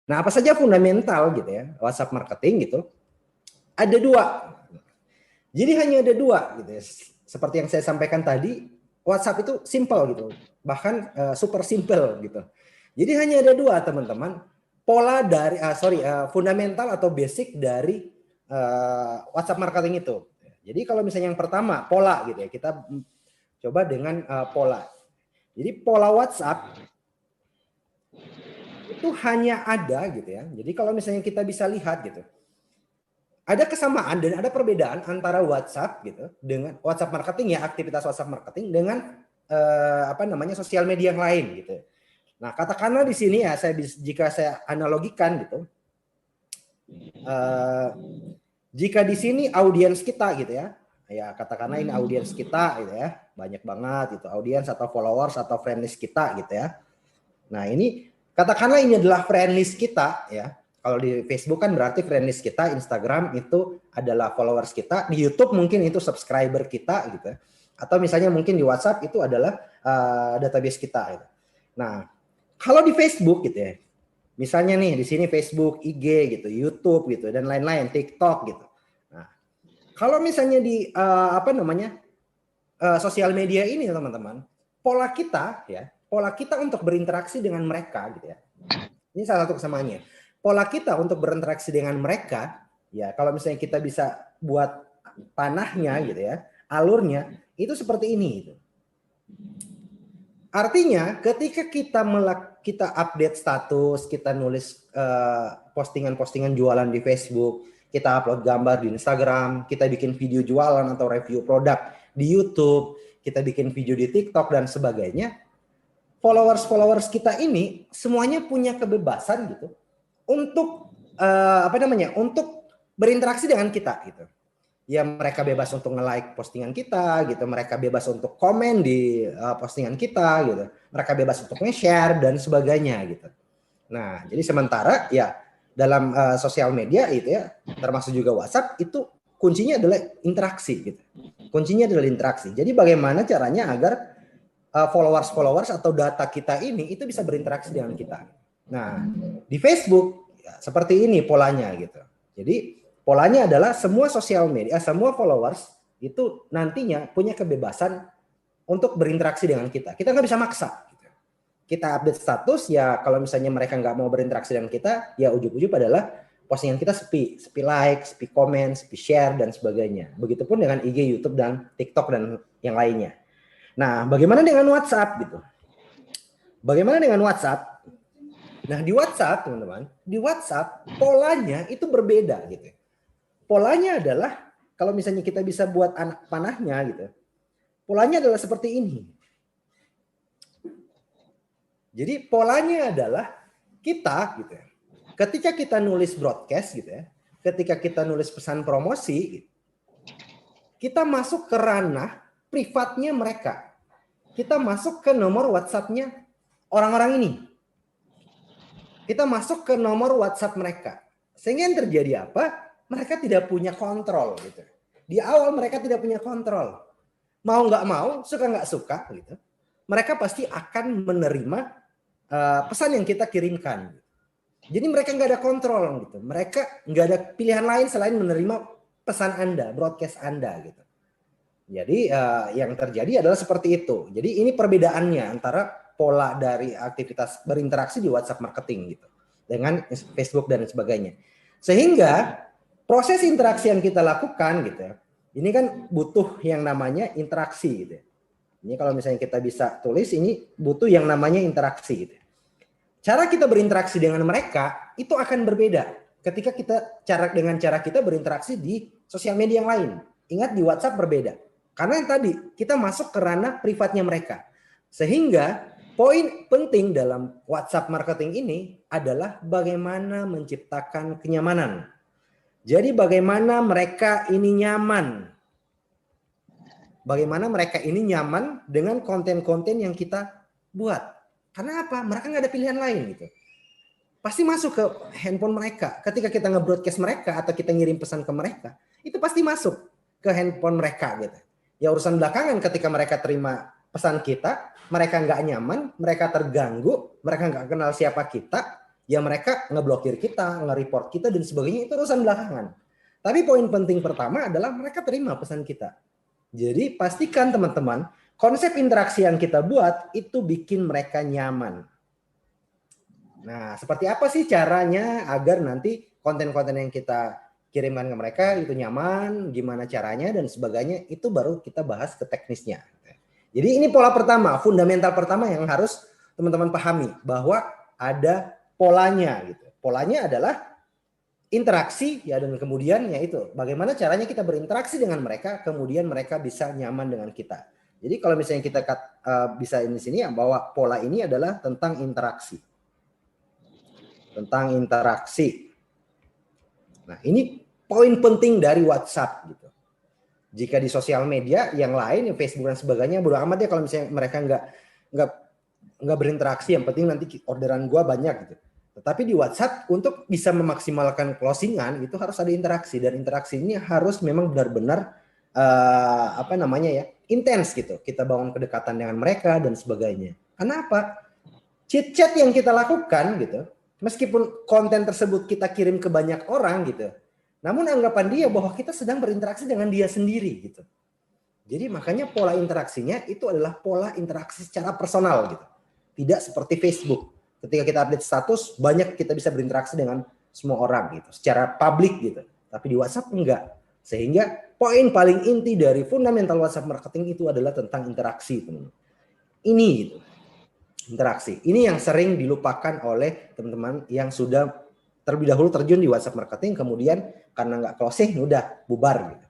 Nah, apa saja fundamental gitu ya WhatsApp marketing gitu? Ada dua. Jadi hanya ada dua gitu ya. Seperti yang saya sampaikan tadi, WhatsApp itu simple gitu, bahkan super simple gitu. Jadi hanya ada dua teman-teman, pola dari fundamental atau basic dari WhatsApp marketing itu. Jadi kalau misalnya yang pertama pola gitu ya, kita coba dengan pola. Jadi pola WhatsApp itu hanya ada gitu ya. Jadi kalau misalnya kita bisa lihat gitu, ada kesamaan dan ada perbedaan antara WhatsApp gitu dengan WhatsApp marketing ya, aktivitas WhatsApp marketing dengan sosial media yang lain gitu. Nah, katakanlah di sini ya jika saya analogikan gitu, jika di sini audiens kita gitu ya, katakanlah ini audiens kita gitu ya, banyak banget gitu audiens atau followers atau friend list kita gitu ya. Nah, ini katakanlah ini adalah friend list kita ya. Kalau di Facebook kan berarti friend list kita, Instagram itu adalah followers kita, di YouTube mungkin itu subscriber kita gitu. Atau misalnya mungkin di WhatsApp itu adalah database kita gitu. Nah, kalau di Facebook gitu ya. Misalnya nih di sini Facebook, IG gitu, YouTube gitu dan lain-lain, TikTok gitu. Nah, kalau misalnya di sosial media ini teman-teman, pola kita untuk berinteraksi dengan mereka gitu ya. Ini salah satu kesamaannya. Pola kita untuk berinteraksi dengan mereka, ya kalau misalnya kita bisa buat panahnya gitu ya, alurnya itu seperti ini gitu. Artinya ketika kita update status, kita nulis postingan-postingan jualan di Facebook, kita upload gambar di Instagram, kita bikin video jualan atau review produk di YouTube, kita bikin video di TikTok dan sebagainya, followers kita ini semuanya punya kebebasan gitu untuk untuk berinteraksi dengan kita gitu. Ya mereka bebas untuk nge-like postingan kita gitu, mereka bebas untuk komen di postingan kita gitu, mereka bebas untuk nge-share dan sebagainya gitu. Nah, jadi sementara ya dalam sosial media itu ya, termasuk juga WhatsApp, itu kuncinya adalah interaksi gitu. Kuncinya adalah interaksi. Jadi bagaimana caranya agar followers atau data kita ini itu bisa berinteraksi dengan kita. Nah, di Facebook ya, seperti ini polanya gitu. Jadi polanya adalah semua sosial media, semua followers itu nantinya punya kebebasan untuk berinteraksi dengan kita. Kita nggak bisa maksa. Gitu. Kita update status ya kalau misalnya mereka nggak mau berinteraksi dengan kita, ya ujung-ujung adalah postingan kita sepi like, sepi komen, sepi share dan sebagainya. Begitupun dengan IG, YouTube dan TikTok dan yang lainnya. Nah, bagaimana dengan WhatsApp gitu? Bagaimana dengan WhatsApp? Nah, di WhatsApp, teman-teman, di WhatsApp polanya itu berbeda gitu. Polanya adalah kalau misalnya kita bisa buat anak panahnya gitu. Polanya adalah seperti ini. Jadi polanya adalah kita gitu ya. Ketika kita nulis broadcast gitu ya, ketika kita nulis pesan promosi gitu, kita masuk ke ranah privatnya mereka. Kita masuk ke nomor WhatsApp-nya orang-orang ini. Kita masuk ke nomor WhatsApp mereka. Sehingga yang terjadi apa? Mereka tidak punya kontrol gitu. Di awal mereka tidak punya kontrol. Mau nggak mau, suka nggak suka gitu. Mereka pasti akan menerima pesan yang kita kirimkan. Jadi mereka nggak ada kontrol gitu. Mereka nggak ada pilihan lain selain menerima pesan Anda, broadcast Anda gitu. Jadi yang terjadi adalah seperti itu. Jadi ini perbedaannya antara pola dari aktivitas berinteraksi di WhatsApp marketing gitu dengan Facebook dan sebagainya. Sehingga proses interaksi yang kita lakukan gitu ya, ini kan butuh yang namanya interaksi gitu ya. Ini kalau misalnya kita bisa tulis, ini butuh yang namanya interaksi gitu. Cara kita berinteraksi dengan mereka itu akan berbeda ketika dengan cara kita berinteraksi di sosial media yang lain. Ingat di WhatsApp berbeda. Karena yang tadi kita masuk ke ranah privatnya mereka. Sehingga poin penting dalam WhatsApp marketing ini adalah bagaimana menciptakan kenyamanan. Jadi bagaimana mereka ini nyaman. Bagaimana mereka ini nyaman dengan konten-konten yang kita buat. Karena apa? Mereka nggak ada pilihan lain gitu. Pasti masuk ke handphone mereka. Ketika kita nge-broadcast mereka atau kita ngirim pesan ke mereka, itu pasti masuk ke handphone mereka gitu. Ya urusan belakangan ketika mereka terima pesan kita, mereka nggak nyaman, mereka terganggu, mereka nggak kenal siapa kita, Ya mereka ngeblokir kita, nge-report kita dan sebagainya, itu urusan belakangan. Tapi poin penting pertama adalah mereka terima pesan kita. Jadi pastikan teman-teman, konsep interaksi yang kita buat itu bikin mereka nyaman. Nah, seperti apa sih caranya agar nanti konten-konten yang kita kirimkan ke mereka itu nyaman, gimana caranya dan sebagainya, itu baru kita bahas ke teknisnya. Jadi ini pola pertama, fundamental pertama yang harus teman-teman pahami, bahwa ada polanya gitu. Polanya adalah interaksi ya, dan kemudian ya itu bagaimana caranya kita berinteraksi dengan mereka, kemudian mereka bisa nyaman dengan kita. Jadi kalau misalnya kita bisa di sini ya, bahwa pola ini adalah tentang interaksi. Tentang interaksi. Nah, ini poin penting dari WhatsApp gitu. Jika di sosial media yang lain, yang Facebook dan sebagainya, bodo amat ya kalau misalnya mereka nggak berinteraksi, yang penting nanti orderan gua banyak gitu. Tetapi di WhatsApp untuk bisa memaksimalkan closingan itu harus ada interaksi, dan interaksi ini harus memang benar-benar intens gitu. Kita bangun kedekatan dengan mereka dan sebagainya. Kenapa? Chit-chat yang kita lakukan gitu, meskipun konten tersebut kita kirim ke banyak orang gitu, namun anggapan dia bahwa kita sedang berinteraksi dengan dia sendiri gitu. Jadi makanya pola interaksinya itu adalah pola interaksi secara personal gitu. Tidak seperti Facebook. Ketika kita update status, banyak kita bisa berinteraksi dengan semua orang gitu, secara publik gitu. Tapi di WhatsApp enggak. Sehingga poin paling inti dari fundamental WhatsApp marketing itu adalah tentang interaksi, teman-teman. Ini gitu. Interaksi. Ini yang sering dilupakan oleh teman-teman yang sudah terlebih dahulu terjun di WhatsApp marketing, kemudian karena nggak closing, udah bubar gitu.